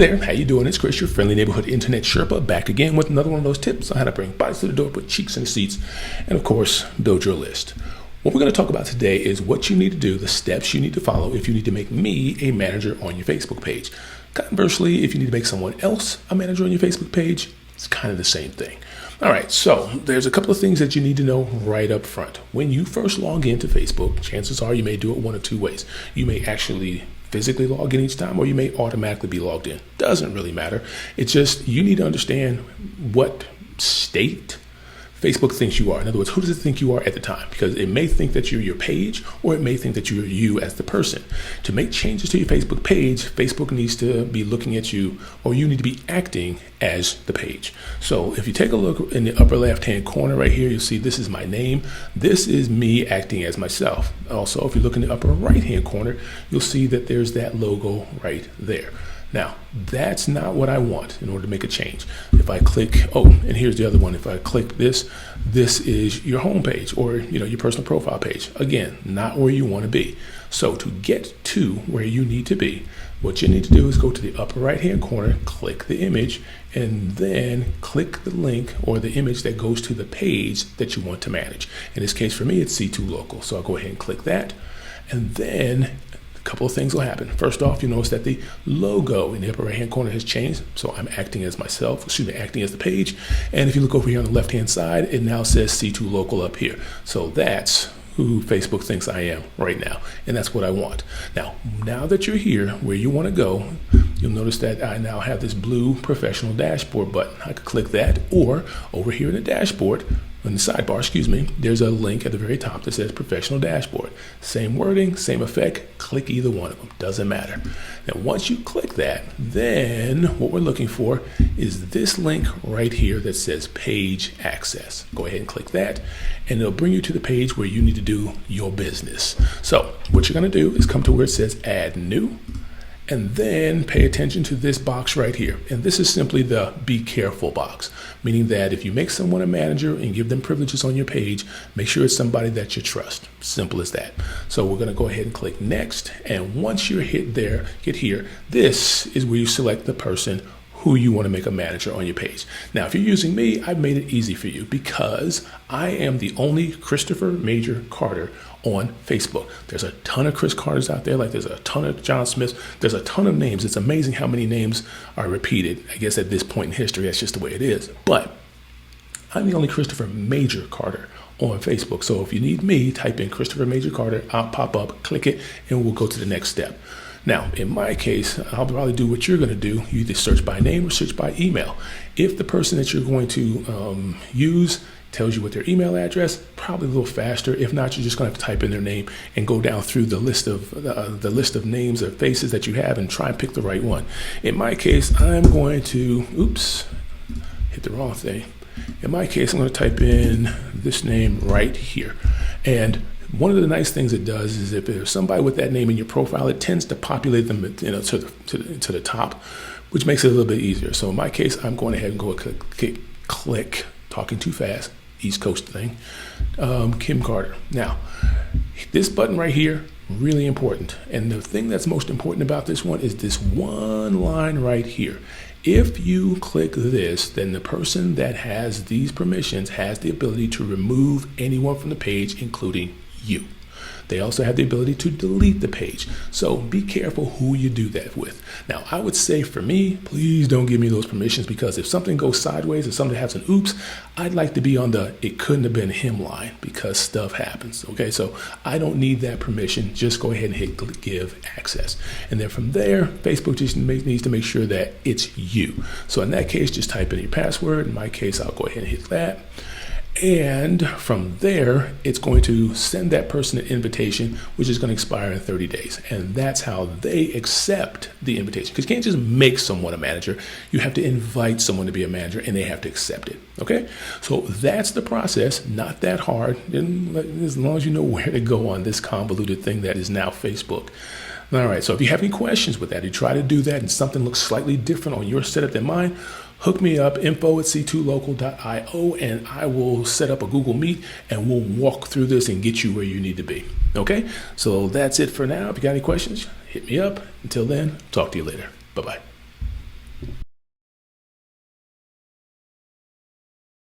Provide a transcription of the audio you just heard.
there, how you doing? It's Chris, your friendly neighborhood internet Sherpa, back again with another one of those tips on how to bring bodies to the door, put cheeks in the seats, and of course, build your list. What we're going to talk about today is what you need to do, the steps you need to follow if you need to make me a manager on your Facebook page. Conversely, if you need to make someone else a manager on your Facebook page, it's kind of the same thing. All right, so there's a couple of things that you need to know right up front. When you first log into Facebook, chances are you may do it one of two ways. You may actually physically log in each time, or you may automatically be logged in. Doesn't really matter. It's just you need to understand what state Facebook thinks you are. In other words, who does it think you are at the time? Because it may think that you're your page, or it may think that you're you as the person. To make changes to your Facebook page, Facebook needs to be looking at you, or you need to be acting as the page. So if you take a look in the upper left-hand corner right here, you'll see this is my name. This is me acting as myself. Also, if you look in the upper right-hand corner, you'll see that there's that logo right there. Now, that's not what I want in order to make a change. If I click, and here's the other one. If I click this is your home page, or your personal profile page. Again, not where you want to be. So to get to where you need to be, what you need to do is go to the upper right-hand corner, click the image, and then click the link or the image that goes to the page that you want to manage. In this case, for me, it's C2 Local. So I'll go ahead and click that, and then a couple of things will happen. First off, you'll notice that the logo in the upper right-hand corner has changed. So I'm acting as myself, acting as the page. And if you look over here on the left-hand side, it now says C2 Local up here. So that's who Facebook thinks I am right now. And that's what I want. Now that you're here where you want to go, you'll notice that I now have this blue professional dashboard button. I could click that, or over here in the dashboard, in the sidebar, there's a link at the very top that says professional dashboard. Same wording, same effect, click either one of them, doesn't matter. Now, once you click that, then what we're looking for is this link right here that says page access. Go ahead and click that, and it'll bring you to the page where you need to do your business. So what you're gonna do is come to where it says add new, and then pay attention to this box right here. And this is simply the be careful box, meaning that if you make someone a manager and give them privileges on your page, make sure it's somebody that you trust. Simple as that. So we're gonna go ahead and click next. And once you're get here, this is where you select the person who you want to make a manager on your page. Now, if you're using me, I've made it easy for you because I am the only Christopher Major Carter on Facebook. There's a ton of Chris Carters out there, like there's a ton of John Smiths. There's a ton of names. It's amazing how many names are repeated. I guess at this point in history, that's just the way it is. But I'm the only Christopher Major Carter on Facebook. So if you need me, type in Christopher Major Carter, I'll pop up, click it, and we'll go to the next step. Now, in my case, I'll probably do what you're going to do. You either search by name or search by email. If the person that you're going to use tells you what their email address, probably a little faster. If not, you're just going to have to type in their name and go down through the list of names or faces that you have and try and pick the right one. In my case, I'm going to, hit the wrong thing. In my case, I'm going to type in this name right here. And one of the nice things it does is if there's somebody with that name in your profile, it tends to populate them to the top, which makes it a little bit easier. So in my case, I'm going ahead and go click, talking too fast, East Coast thing, Kim Carter. Now, this button right here, really important. And the thing that's most important about this one is this one line right here. If you click this, then the person that has these permissions has the ability to remove anyone from the page, including you. They also have the ability to delete the page. So be careful who you do that with. Now, I would say for me, please don't give me those permissions, because if something goes sideways, if something has an oops, I'd like to be on the it couldn't have been him line, because stuff happens. Okay, so I don't need that permission. Just go ahead and hit give access. And then from there, Facebook just needs to make sure that it's you. So in that case, just type in your password. In my case, I'll go ahead and hit that. And from there, it's going to send that person an invitation, which is going to expire in 30 days. And that's how they accept the invitation. Because you can't just make someone a manager. You have to invite someone to be a manager, and they have to accept it. Okay? So that's the process. Not that hard. And as long as you know where to go on this convoluted thing that is now Facebook. All right. So if you have any questions with that, you try to do that and something looks slightly different on your setup than mine, hook me up, info@c2local.io, and I will set up a Google Meet and we'll walk through this and get you where you need to be. Okay? So that's it for now. If you got any questions, hit me up. Until then, talk to you later. Bye-bye.